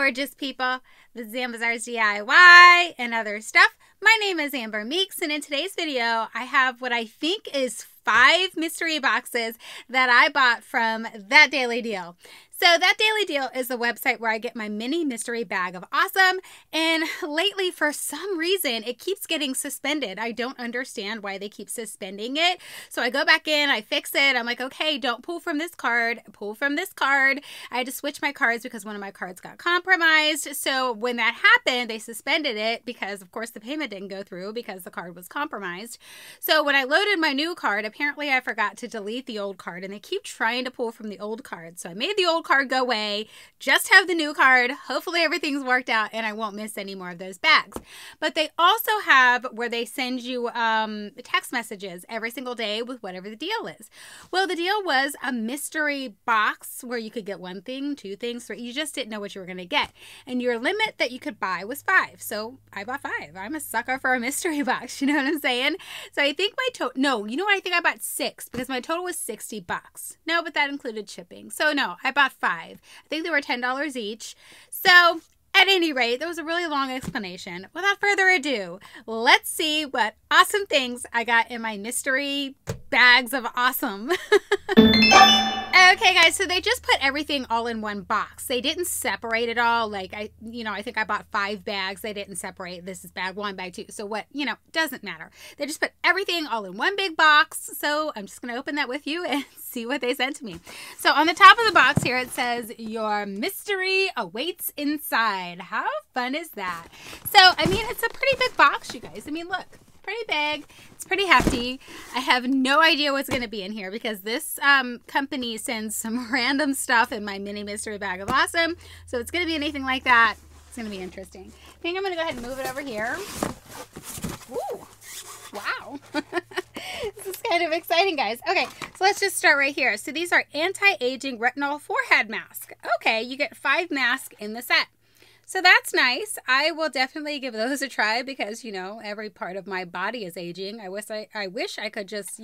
gorgeous people. This is Amber's DIY and other stuff. My name is Amber Meeks, and in today's video, I have what I think is 5 mystery boxes that I bought from That Daily Deal. So That Daily Deal is the website where I get my mini mystery bag of awesome, and lately for some reason it keeps getting suspended. I don't understand why they keep suspending it. So I go back in, I fix it. I'm like, okay, don't pull from this card, pull from this card. I had to switch my cards because one of my cards got compromised. So when that happened, they suspended it because of course the payment didn't go through because the card was compromised. So when I loaded my new card, apparently I forgot to delete the old card, and they keep trying to pull from the old card. So I made the old card go away, just have the new card. Hopefully everything's worked out and I won't miss any more of those bags. But they also have where they send you text messages every single day with whatever the deal is. Well, the deal was a mystery box where you could get 1 thing, 2 things, 3. You just didn't know what you were going to get. And your limit that you could buy was 5. So I bought 5. I'm a sucker for a mystery box. You know what I'm saying? So I think my total, no, you know what? I think I bought 6 because my total was $60. No, but that included shipping. So no, I bought 5. I think they were $10 each. So at any rate, that was a really long explanation. Without further ado, let's see what awesome things I got in my mystery bags of awesome. Okay, guys, so they just put everything all in one box. They didn't separate it all. Like, I think I bought 5 bags. They didn't separate. This is bag 1, bag 2. So what, doesn't matter. They just put everything all in one big box. So I'm just going to open that with you and see what they sent to me. So on the top of the box here, it says, your mystery awaits inside. How fun is that? So, I mean, it's a pretty big box, you guys. I mean, look. Pretty big. It's pretty hefty. I have no idea what's going to be in here because this company sends some random stuff in my mini mystery bag of awesome. So it's going to be anything like that. It's going to be interesting. I think I'm going to go ahead and move it over here. Ooh, wow. This is kind of exciting, guys. Okay, so let's just start right here. So these are anti-aging retinol forehead mask. Okay, you get 5 masks in the set. So that's nice. I will definitely give those a try because, every part of my body is aging. I wish I could just,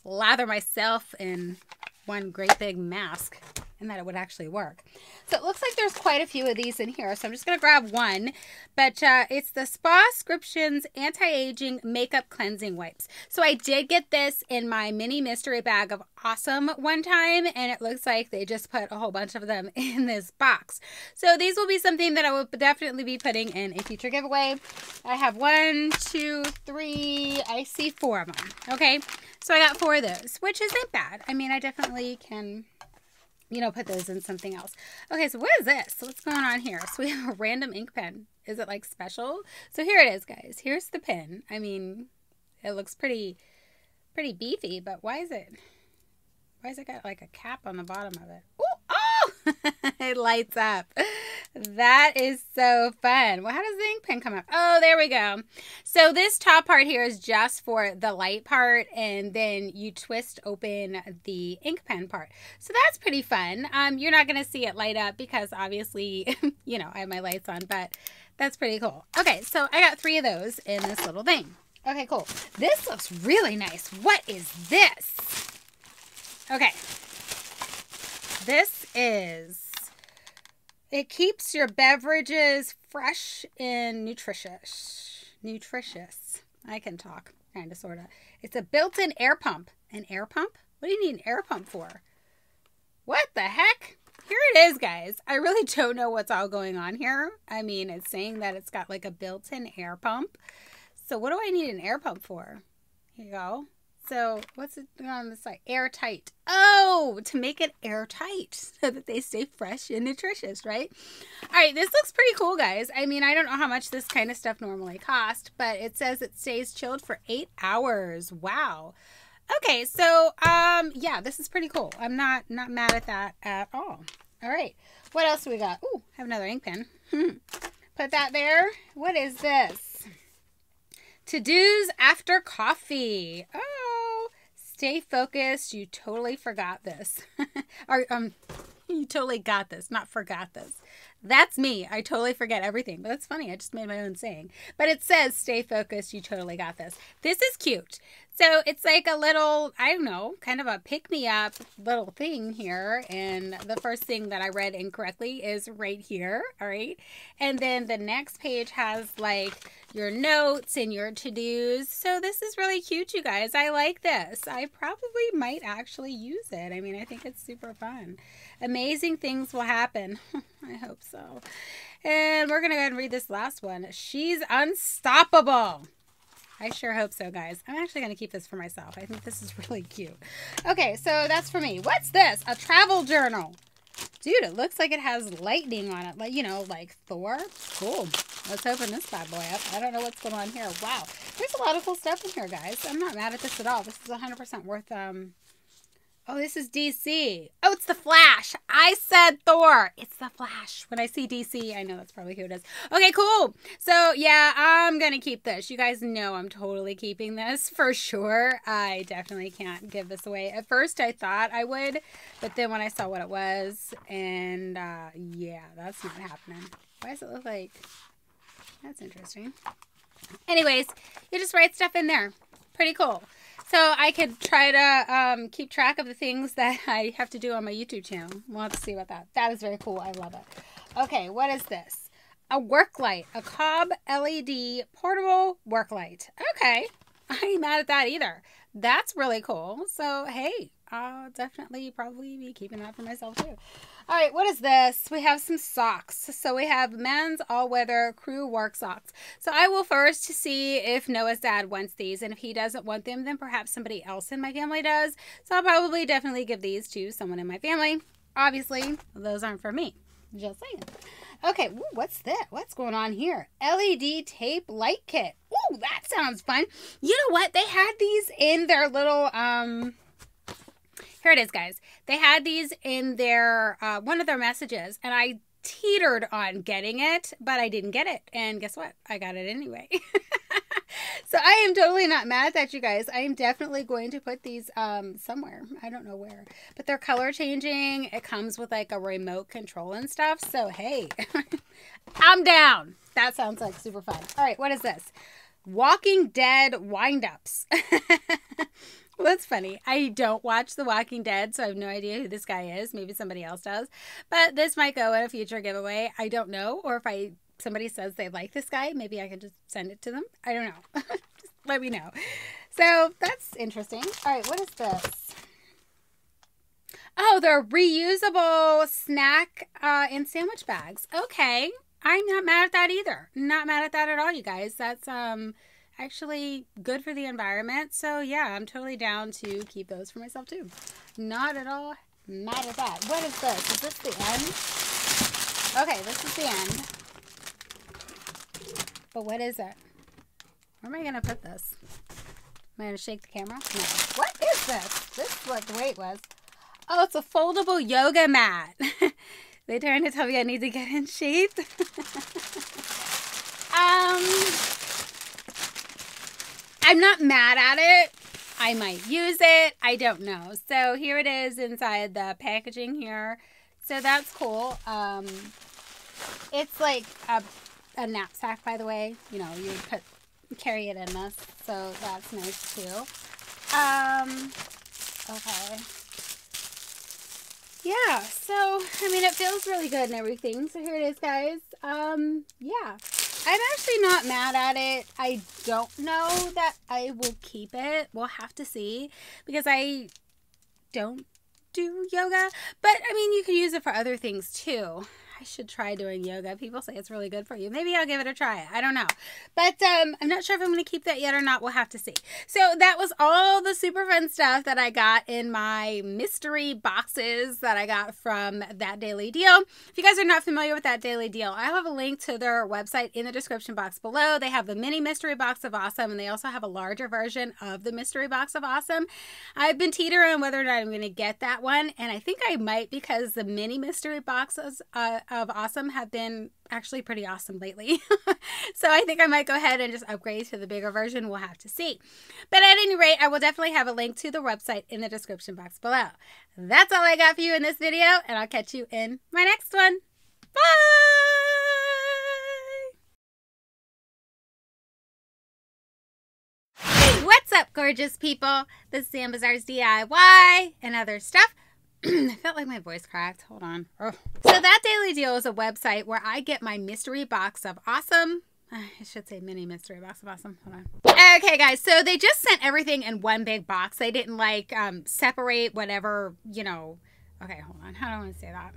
lather myself in one great big mask and that it would actually work. So it looks like there's quite a few of these in here. So I'm just going to grab one. But it's the Spa-scriptions Anti-Aging Makeup Cleansing Wipes. So I did get this in my mini mystery bag of awesome one time. And it looks like they just put a whole bunch of them in this box. So these will be something that I will definitely be putting in a future giveaway. I have 1, 2, 3, I see 4 of them. Okay. So I got 4 of those, which isn't bad. I mean, I definitely can, put those in something else. Okay, so what is this? What's going on here? So we have a random ink pen. Is it like special? So here it is, guys. Here's the pen. I mean, it looks pretty beefy, but why is it got like a cap on the bottom of it? Ooh, oh, it lights up. That is so fun. Well, how does the ink pen come up? Oh, there we go. So this top part here is just for the light part, and then you twist open the ink pen part. So that's pretty fun. You're not going to see it light up because obviously, I have my lights on, but that's pretty cool. Okay, so I got 3 of those in this little thing. Okay, cool. This looks really nice. What is this? Okay. This is... It keeps your beverages fresh and nutritious. I can talk, kind of, sort of. It's a built-in air pump. An air pump? What do you need an air pump for? What the heck? Here it is, guys. I really don't know what's all going on here. I mean, it's saying that it's got like a built-in air pump. So what do I need an air pump for? Here you go. So what's it on the side? Airtight. Oh, to make it airtight so that they stay fresh and nutritious, right? All right, this looks pretty cool, guys. I mean, I don't know how much this kind of stuff normally costs, but it says it stays chilled for 8 hours. Wow. Okay, so yeah, this is pretty cool. I'm not mad at that at all. All right, what else do we got? Ooh, I have another ink pen. Put that there. What is this? To-dos after coffee. Oh, stay focused. You totally forgot this. Or you totally got this, not forgot this. That's me. I totally forget everything. But that's funny. I just made my own saying. But it says, stay focused. You totally got this. This is cute. So it's like a little, I don't know, kind of a pick-me-up little thing here. And the first thing that I read incorrectly is right here, all right? And then the next page has like your notes and your to-dos. So this is really cute, you guys. I like this. I probably might actually use it. I mean, I think it's super fun. Amazing things will happen. I hope so. And we're going to go ahead and read this last one. She's unstoppable. I sure hope so, guys. I'm actually going to keep this for myself. I think this is really cute. Okay, so that's for me. What's this? A travel journal. Dude, it looks like it has lightning on it. Like, you know, like Thor. Cool. Let's open this bad boy up. I don't know what's going on here. Wow. There's a lot of cool stuff in here, guys. I'm not mad at this at all. This is 100% worth, oh, this is DC. Oh, it's the Flash. I said Thor. It's the Flash. When I see DC, I know that's probably who it is. Okay, cool. So, yeah, I'm going to keep this. You guys know I'm totally keeping this for sure. I definitely can't give this away. At first, I thought I would, but then when I saw what it was, and yeah, that's not happening. Why does it look like... That's interesting. Anyways, you just write stuff in there. Pretty cool. So I could try to keep track of the things that I have to do on my YouTube channel. We'll have to see about that. That is very cool. I love it. Okay, what is this? A work light. A Cobb LED portable work light. Okay. I ain't mad at that either. That's really cool. So, hey, I'll definitely probably be keeping that for myself too. All right, what is this? We have some socks. So we have men's all-weather crew work socks. So I will first see if Noah's dad wants these. And if he doesn't want them, then perhaps somebody else in my family does. So I'll probably definitely give these to someone in my family. Obviously, those aren't for me. Just saying. Okay, ooh, what's that? What's going on here? LED tape light kit. Ooh, that sounds fun. You know what? They had these in their little, here it is, guys. They had these in their, one of their messages, and I teetered on getting it, but I didn't get it. And guess what? I got it anyway. So I am totally not mad at that, you guys. I am definitely going to put these somewhere. I don't know where. But they're color changing. It comes with like a remote control and stuff. So, hey, I'm down. That sounds like super fun. All right, what is this? Walking Dead wind-ups. Well, that's funny. I don't watch The Walking Dead, so I have no idea who this guy is. Maybe somebody else does. But this might go in a future giveaway. I don't know. Or if somebody says they like this guy, maybe I can just send it to them. I don't know. Just let me know. So that's interesting. All right, what is this? Oh, they're reusable snack and sandwich bags. Okay. I'm not mad at that either. Not mad at that at all, you guys. That's actually good for the environment. So yeah, I'm totally down to keep those for myself too. Not at all mad at that. What is this? Is this the end? Okay, this is the end. But what is it? Where am I going to put this? Am I going to shake the camera? No. What is this? This is what the weight was. Oh, it's a foldable yoga mat. They trying to tell me I need to get in shape. I'm not mad at it. I might use it. I don't know. So here it is inside the packaging here. So that's cool. It's like a knapsack, by the way. You know, you would carry it in this. So that's nice too. Okay. Yeah, so, I mean, it feels really good and everything. So here it is, guys. Yeah. I'm actually not mad at it. I don't know that I will keep it. We'll have to see. Because I don't do yoga. But, I mean, you can use it for other things, too. I should try doing yoga. People say it's really good for you. Maybe I'll give it a try. I don't know. But I'm not sure if I'm going to keep that yet or not. We'll have to see. So that was all the super fun stuff that I got in my mystery boxes that I got from That Daily Deal. If you guys are not familiar with That Daily Deal, I have a link to their website in the description box below. They have the mini mystery box of awesome, and they also have a larger version of the mystery box of awesome. I've been teetering on whether or not I'm going to get that one, and I think I might because the mini mystery boxes of awesome have been actually pretty awesome lately. So I think I might go ahead and just upgrade to the bigger version. We'll have to see. But at any rate, I will definitely have a link to the website in the description box below. That's all I got for you in this video, and I'll catch you in my next one. Bye! Hey, what's up, gorgeous people? This is Sam Bazaar's DIY and other stuff. I felt like my voice cracked. Hold on. Oh. So That Daily Deal is a website where I get my mystery box of awesome. I should say mini mystery box of awesome. Hold on. Okay, guys. So they just sent everything in one big box. They didn't like separate whatever, you know. Okay, hold on. How do I want to say that?